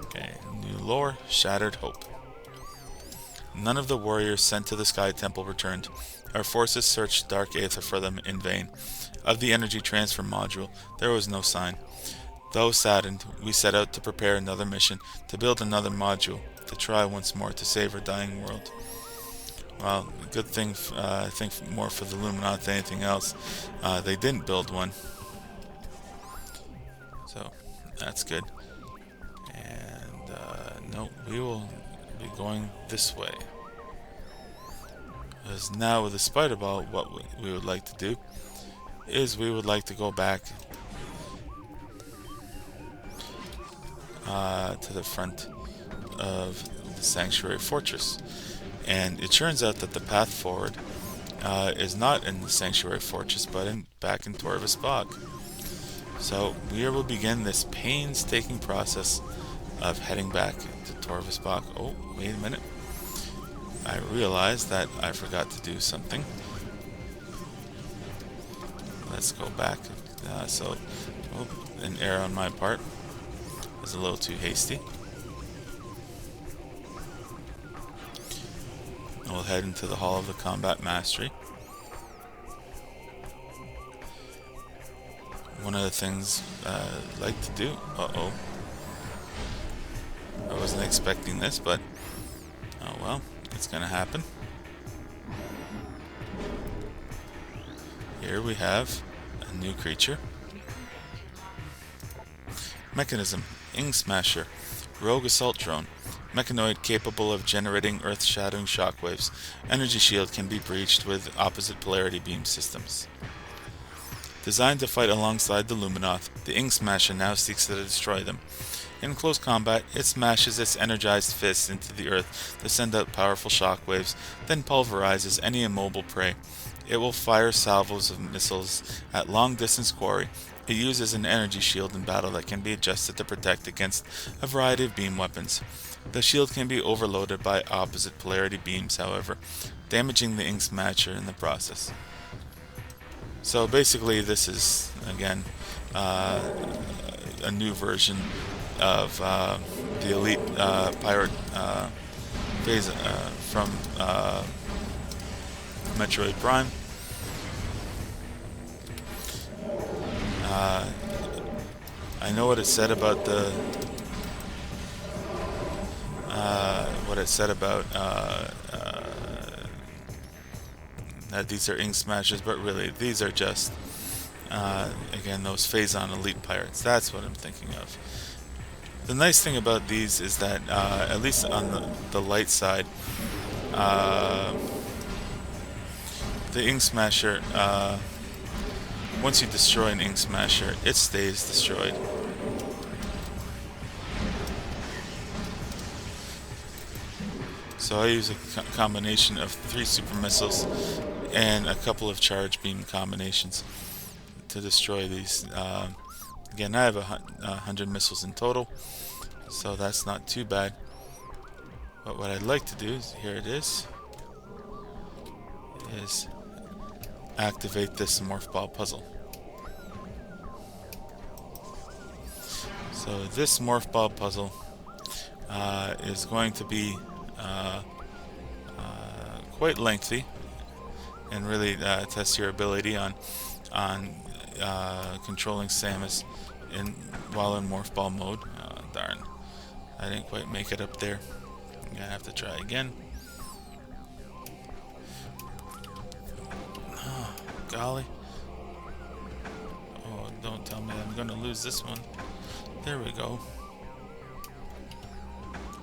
Okay, new lore, Shattered Hope. None of the warriors sent to the Sky Temple returned. Our forces searched Dark Aether for them in vain. Of the energy transfer module, there was no sign. Though saddened, we set out to prepare another mission, to build another module, to try once more to save our dying world. Well, good thing, I think more for the Luminati than anything else, they didn't build one. So, that's good. And, no, we will be going this way. Because now with the spider ball, what we would like to do is we would like to go back to the front of the Sanctuary Fortress. And it turns out that the path forward is not in the Sanctuary Fortress, but back in Torvus Bog. So we will begin this painstaking process of heading back to Torvus Bog. Oh, wait a minute. I realized that I forgot to do something. Let's go back. An error on my part. It was a little too hasty. We'll head into the Hall of the Combat Mastery. One of the things I'd like to do... Uh-oh. I wasn't expecting this, but... Oh well, it's gonna happen. Here we have a new creature. Mechanism, Ing Smasher, Rogue Assault Drone. Mechanoid capable of generating earth-shattering shockwaves. Energy shield can be breached with opposite polarity beam systems. Designed to fight alongside the Luminoth, the Ing Smasher now seeks to destroy them. In close combat, it smashes its energized fists into the earth to send out powerful shockwaves, then pulverizes any immobile prey. It will fire salvos of missiles at long-distance quarry. It uses an energy shield in battle that can be adjusted to protect against a variety of beam weapons. The shield can be overloaded by opposite polarity beams, however, damaging the Ing Smasher in the process. So basically this is, again, a new version of the elite pirate phase from Metroid Prime. I know what it said about the that these are Ing Smashers, but really these are just again those Phazon elite pirates. That's what I'm thinking of. The nice thing about these is that at least on the light side, the Ing Smasher, once you destroy an Ing Smasher, it stays destroyed. So I use a combination of 3 super missiles and a couple of charge beam combinations to destroy these. Again, I have 100 missiles in total, so that's not too bad. But what I'd like to do is, here it is activate this morph ball puzzle. So this morph ball puzzle is going to be quite lengthy, and really test your ability on controlling Samus while in Morph Ball mode. Darn, I didn't quite make it up there. I'm gonna have to try again. Oh, golly. Oh, don't tell me I'm gonna lose this one. There we go.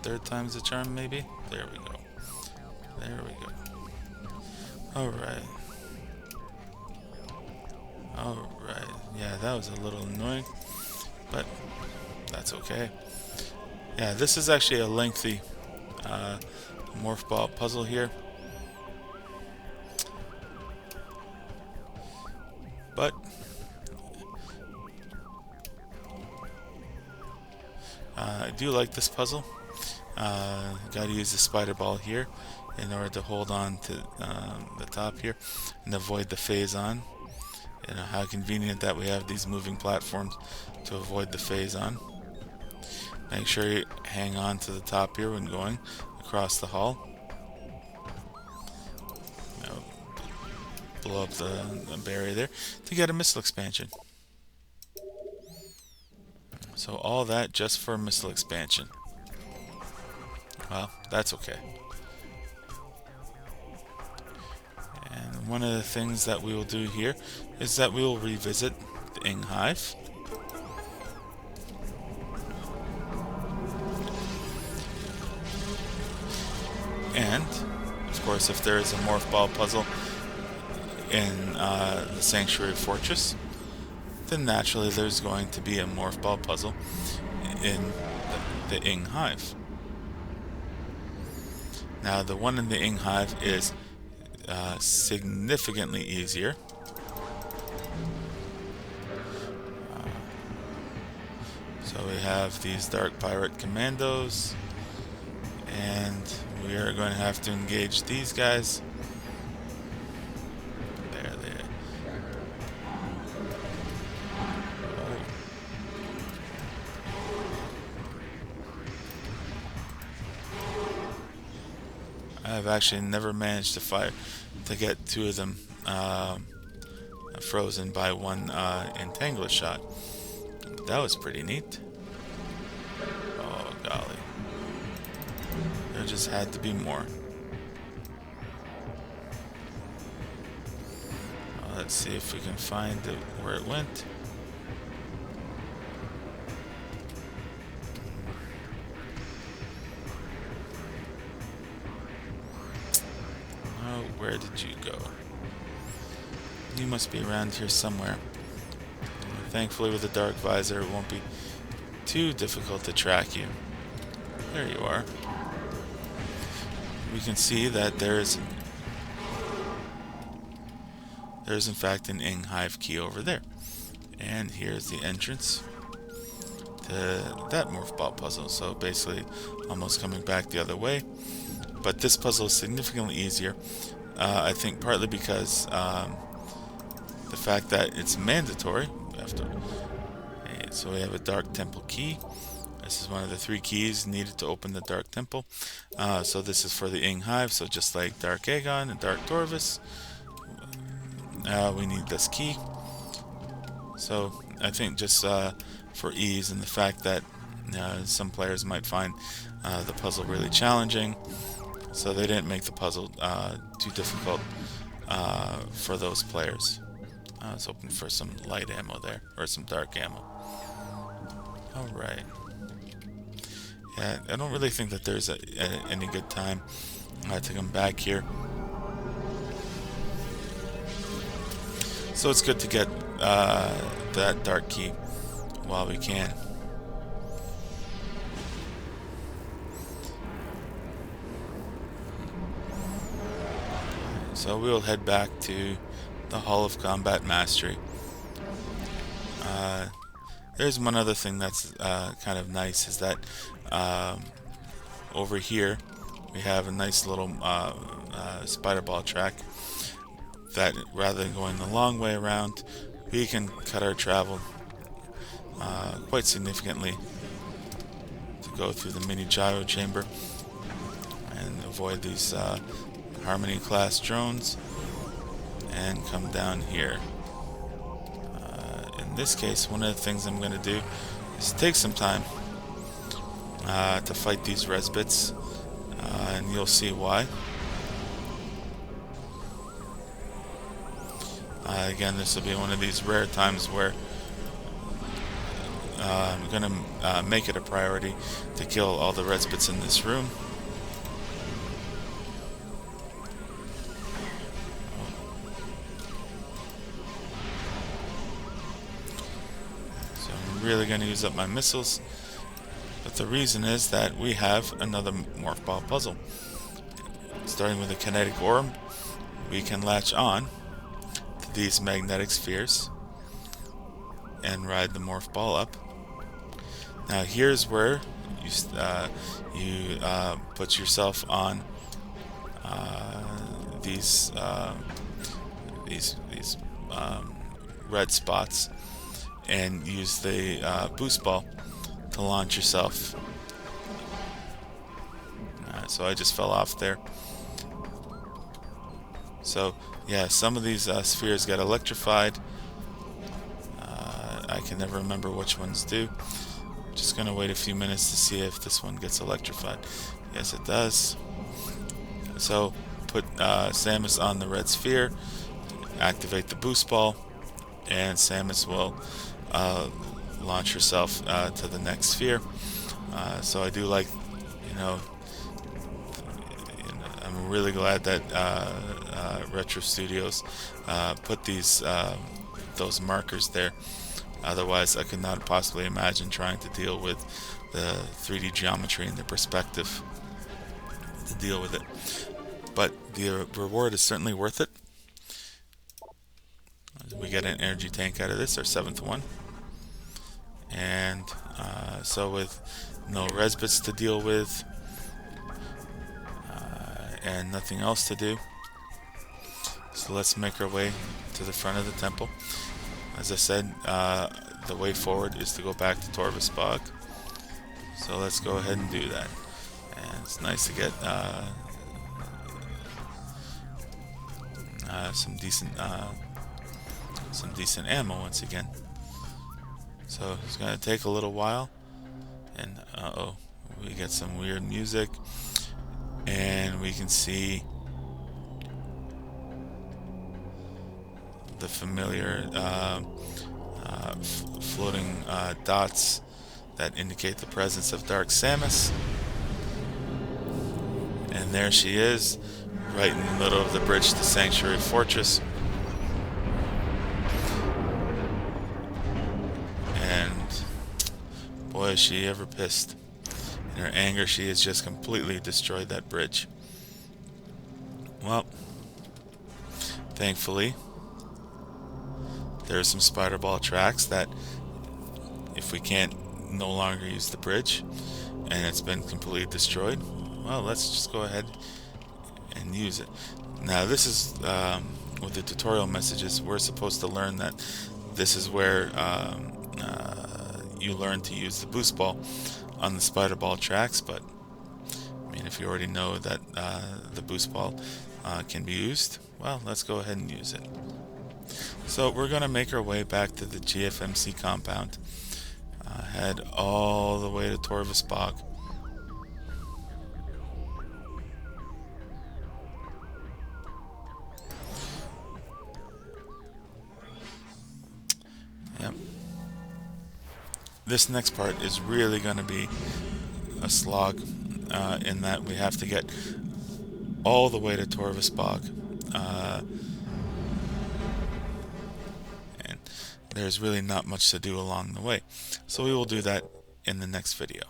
Third time's the charm, maybe? There we go. There we go. Alright. Alright. Yeah, that was a little annoying, but that's okay. Yeah, this is actually a lengthy Morph Ball puzzle here. But I do like this puzzle. Gotta use the spider ball here in order to hold on to the top here and avoid the phase-on. You know how convenient that we have these moving platforms to avoid the phase-on. Make sure you hang on to the top here when going across the hall. Now, blow up the barrier there to get a missile expansion. So all that just for a missile expansion. Well, that's okay. And one of the things that we will do here is that we will revisit the Ing Hive. And, of course, if there is a Morph Ball puzzle in the Sanctuary Fortress, then naturally there's going to be a Morph Ball puzzle in the Ing Hive. Now, the one in the Ing Hive is significantly easier. So we have these Dark Pirate Commandos, and we are going to have to engage these guys. There. Oh. I've actually never managed to get two of them frozen by one Entangler shot. That was pretty neat. Oh, golly. There just had to be more. Let's see if we can find where it went. Oh, where did you go? You must be around here somewhere. Thankfully, with the dark visor, it won't be too difficult to track you. There you are. We can see that there's in fact an Ing Hive key over there. And here's the entrance to that Morph Ball puzzle. So basically, almost coming back the other way. But this puzzle is significantly easier. I think partly because the fact that it's mandatory. So we have a Dark Temple key. This is one of the 3 keys needed to open the Dark Temple. So this is for the Ing Hive. So just like Dark Aegon and Dark Torvis, we need this key. So I think just for ease and the fact that some players might find the puzzle really challenging, so they didn't make the puzzle too difficult for those players. I was hoping for some light ammo there, or some dark ammo. Alright. Yeah, I don't really think that there's any good time to come back here. So it's good to get that dark key while we can. So we'll head back to the Hall of Combat Mastery. There's one other thing that's kind of nice, is that over here we have a nice little spider ball track that, rather than going the long way around, we can cut our travel quite significantly to go through the mini gyro chamber and avoid these Harmony class drones. and come down here. In this case, one of the things I'm going to do is take some time to fight these resbits, and you'll see why. Again, this will be one of these rare times where I'm going to make it a priority to kill all the resbits in this room. So I'm really going to use up my missiles. But the reason is that we have another morph ball puzzle. Starting with a kinetic orb, we can latch on to these magnetic spheres and ride the morph ball up. Now here's where you put yourself on these red spots and use the boost ball to launch yourself. So I just fell off there. So yeah, some of these spheres get electrified. I can never remember which ones do. Just gonna wait a few minutes to see if this one gets electrified. Yes, it does. So put Samus on the red sphere, activate the boost ball, and Samus will launch herself to the next sphere. So I do like, I'm really glad that Retro Studios put those markers there. Otherwise, I could not possibly imagine trying to deal with the 3D geometry and the perspective to deal with it. But the reward is certainly worth it. We get an energy tank out of this, our 7th one. And so with no resbits to deal with and nothing else to do, so let's make our way to the front of the temple. As I said, the way forward is to go back to Torvus Bog. So let's go ahead and do that. And it's nice to get some decent ammo once again. So it's going to take a little while, and we get some weird music, and we can see the familiar floating dots that indicate the presence of Dark Samus. And there she is, right in the middle of the bridge to Sanctuary Fortress. And boy, is she ever pissed. In her anger, she has just completely destroyed that bridge. Well, thankfully, there are some spider ball tracks that, if we can't no longer use the bridge and it's been completely destroyed, well, let's just go ahead and use it. Now this is with the tutorial messages, we're supposed to learn that this is where you learn to use the boost ball on the spider ball tracks. But I mean, if you already know that the boost ball can be used, well, let's go ahead and use it. So we're going to make our way back to the GFMC compound, head all the way to Torvus Bog. Yep. This next part is really going to be a slog, in that we have to get all the way to Torvus Bog. And there's really not much to do along the way. So we will do that in the next video.